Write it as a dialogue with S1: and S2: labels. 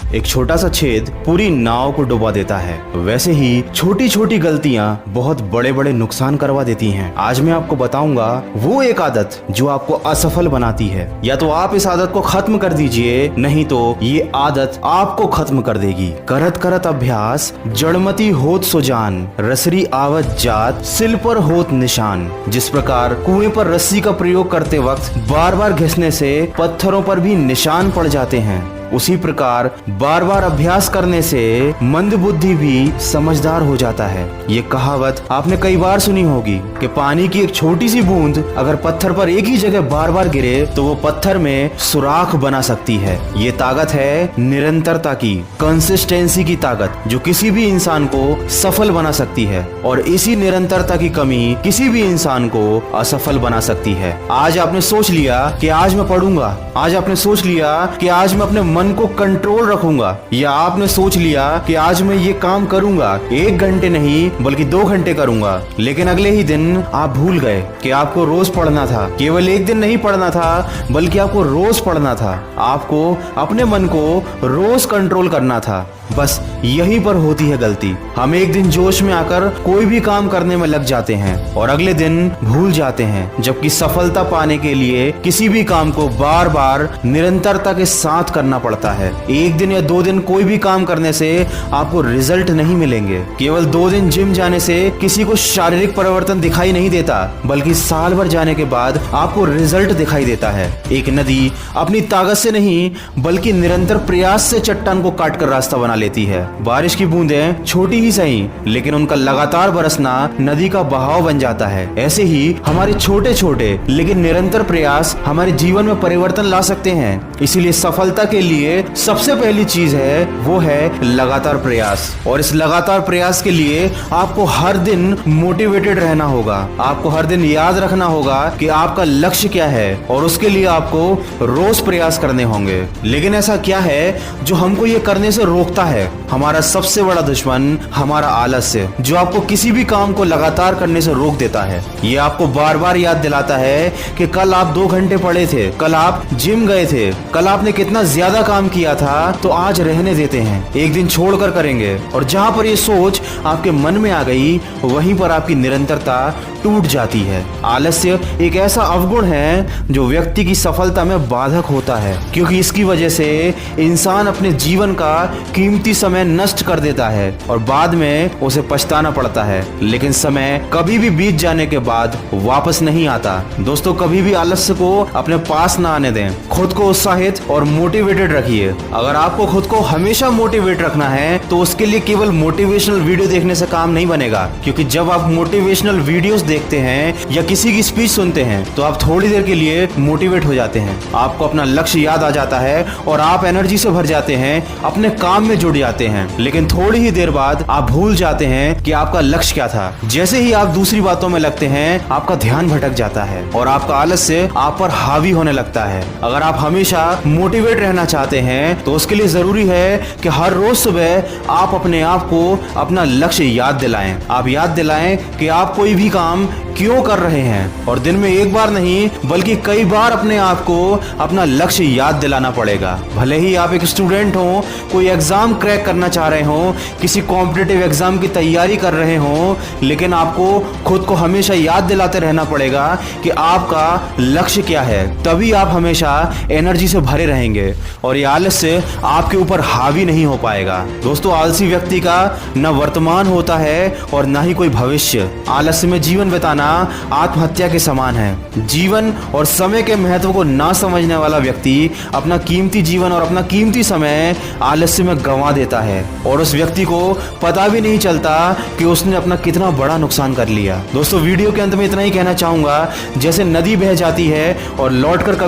S1: एक छोटा सा छेद पूरी नाव को डुबा देता है, वैसे ही छोटी छोटी गलतियां बहुत बड़े बड़े नुकसान करवा देती हैं। आज मैं आपको बताऊंगा वो एक आदत जो आपको असफल बनाती है। या तो आप इस आदत को खत्म कर दीजिए, नहीं तो ये आदत आपको खत्म कर देगी। करत करत अभ्यास जड़मती होत सुजान, रसरी आवत जात सिल पर होत निशान। जिस प्रकार कुएं पर रस्सी का प्रयोग करते वक्त बार बार घिसने से पत्थरों पर भी निशान पड़ जाते हैं, उसी प्रकार बार बार अभ्यास करने से मंद बुद्धि भी समझदार हो जाता है। ये कहावत आपने कई बार सुनी होगी कि पानी की एक छोटी सी बूंद अगर पत्थर पर एक ही जगह बार बार गिरे तो वो पत्थर में सुराख बना सकती है। ये ताकत है निरंतरता की, कंसिस्टेंसी की ताकत, जो किसी भी इंसान को सफल बना सकती है। और इसी निरंतरता की कमी किसी भी इंसान को असफल बना सकती है। आज आपने सोच लिया कि आज मैं पढ़ूंगा, आज आपने सोच लिया कि आज मैं अपने मन को कंट्रोल रखूंगा, या आपने सोच लिया कि आज मैं ये काम करूंगा, 1 घंटे नहीं बल्कि 2 घंटे करूंगा, लेकिन अगले ही दिन आप भूल गए कि आपको रोज पढ़ना था। केवल एक दिन नहीं पढ़ना था बल्कि आपको रोज पढ़ना था। आपको अपने मन को रोज कंट्रोल करना था। बस यहीं पर होती है गलती। हम एक दिन जोश में आकर कोई भी काम करने में लग जाते हैं और अगले दिन भूल जाते हैं, जबकि सफलता पाने के लिए किसी भी काम को बार बार निरंतरता के साथ करना पड़ता है। 1 दिन या 2 दिन कोई भी काम करने से आपको रिजल्ट नहीं मिलेंगे। केवल 2 दिन जिम जाने से किसी को शारीरिक परिवर्तन दिखाई नहीं देता, बल्कि साल भर जाने के बाद आपको रिजल्ट दिखाई देता है। एक नदी अपनी ताकत से नहीं बल्कि निरंतर प्रयास से चट्टान को काटकर रास्ता बना लेती है। बारिश की बूंदें छोटी ही सही, लेकिन उनका लगातार बरसना नदी का बहाव बन जाता है। ऐसे ही हमारे छोटे छोटे लेकिन निरंतर प्रयास हमारे जीवन में परिवर्तन ला सकते हैं। इसीलिए सफलता के लिए सबसे पहली चीज है वो है लगातार प्रयास। और इस लगातार प्रयास के लिए आपको हर दिन मोटिवेटेड रहना होगा। आपको हर दिन याद रखना होगा कि आपका लक्ष्य क्या है, और उसके लिए आपको रोज प्रयास करने होंगे। लेकिन ऐसा क्या है जो हमको ये करने से रोकता है? हमारा सबसे बड़ा दुश्मन हमारा आलस्य, जो आपको किसी भी काम को लगातार करने से रोक देता है। ये आपको बार बार याद दिलाता है कि कल आप 2 घंटे पढ़े थे, कल आप जिम गए थे, कल आपने कितना ज्यादा काम किया था, तो आज रहने देते हैं, एक दिन छोड़कर करेंगे। और जहां पर ये सोच आपके मन में आ गई, वहीं पर आपकी निरंतरता टूट जाती है। आलस्य एक ऐसा अवगुण है जो व्यक्ति की सफलता में बाधक होता है, क्योंकि इसकी वजह से इंसान अपने जीवन का कीमती समय नष्ट कर देता है और बाद में उसे पछताना पड़ता है। लेकिन समय कभी भी बीत जाने के बाद वापस नहीं आता। दोस्तों, कभी भी आलस्य को अपने पास ना आने दें। खुद को उत्साहित और मोटिवेटेड रखिए। अगर आपको खुद को हमेशा मोटिवेट रखना है तो उसके लिए केवल मोटिवेशनल वीडियो देखने से काम नहीं बनेगा, क्योंकि जब आप मोटिवेशनल वीडियोस देखते हैं या किसी की स्पीच सुनते हैं तो आप थोड़ी देर के लिए मोटिवेट हो जाते हैं, आपको अपना लक्ष्य याद आ जाता है और आप एनर्जी से भर जाते हैं, अपने काम में जुड़ जाते हैं। लेकिन थोड़ी ही देर बाद आप भूल जाते हैं कि आपका लक्ष्य क्या था। जैसे ही आप दूसरी बातों में लगते हैं, आपका ध्यान भटक जाता है और आपका आलस्य आप पर हावी होने लगता है। अगर आप हमेशा मोटिवेट रहना चाहते हैं तो उसके लिए जरूरी है कि हर रोज सुबह आप अपने आप को अपना लक्ष्य याद दिलाएं। आप याद दिलाएं कि आप कोई भी काम क्यों कर रहे हैं, और दिन में एक बार नहीं बल्कि कई बार अपने आप को अपना लक्ष्य याद दिलाना पड़ेगा। भले ही आप एक स्टूडेंट हो, कोई एग्जाम क्रैक करना चाह रहे हो, किसी कॉम्पिटिटिव एग्जाम की तैयारी कर रहे हो, लेकिन आपको खुद को हमेशा याद दिलाते रहना पड़ेगा कि आपका लक्ष्य क्या है। तभी आप हमेशा एनर्जी से भरे रहेंगे और ये आलस्य आपके ऊपर हावी नहीं हो पाएगा। दोस्तों, आलसी व्यक्ति का न वर्तमान होता है और न ही कोई भविष्य। आलस्य में जीवन बिताना आत्महत्या के समान है। जीवन और समय के महत्व को ना समझने वाला व्यक्ति अपना कीमती जीवन और अपना कीमती समय आलस्य में गंवा देता है, और उस व्यक्ति को पता भी नहीं चलता कि उसने अपना कितना बड़ा नुकसान कर लिया। दोस्तों, वीडियो के अंत में इतना ही कहना चाहूंगा, जैसे नदी बह जाती है और लौटकर कभी